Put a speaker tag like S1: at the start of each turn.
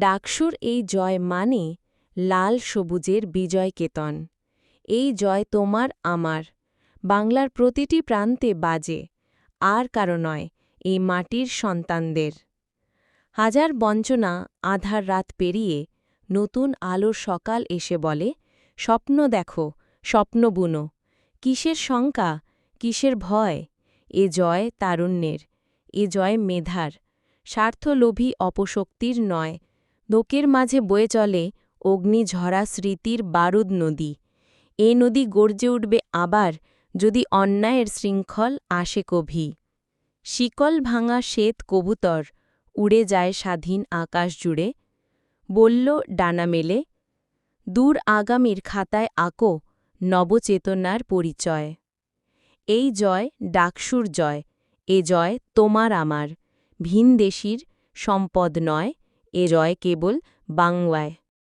S1: ডাকসুর এই জয় মানে লাল সবুজের বিজয় কেতন। এই জয় তোমার আমার, বাংলার প্রতিটি প্রান্তে বাজে, আর কারো নয়, এই মাটির সন্তানদের। হাজার বঞ্চনা আধার রাত পেরিয়ে নতুন আলোর সকাল এসে বলে, স্বপ্ন দেখো, স্বপ্ন বুনো। কিসের শঙ্কা, কিসের ভয়? এ জয় তারুণ্যের, এ জয় মেধার, স্বার্থলোভী অপশক্তির নয়। লোকের মাঝে বয়ে চলে অগ্নিঝরা স্মৃতির বারুদ নদী। এ নদী গর্জে উঠবে আবার, যদি অন্যায়ের শৃঙ্খল আসে কভি। শিকল ভাঙা শ্বেত কবুতর উড়ে যায় স্বাধীন আকাশ জুড়ে, বলল ডানা মেলে, দূর আগামীর খাতায় আঁকো নবচেতনার পরিচয়। এই জয় ডাকসুর জয়, এ জয় তোমার আমার, ভিনদেশীর সম্পদ নয়, এ জয় কেবল বাংলায়।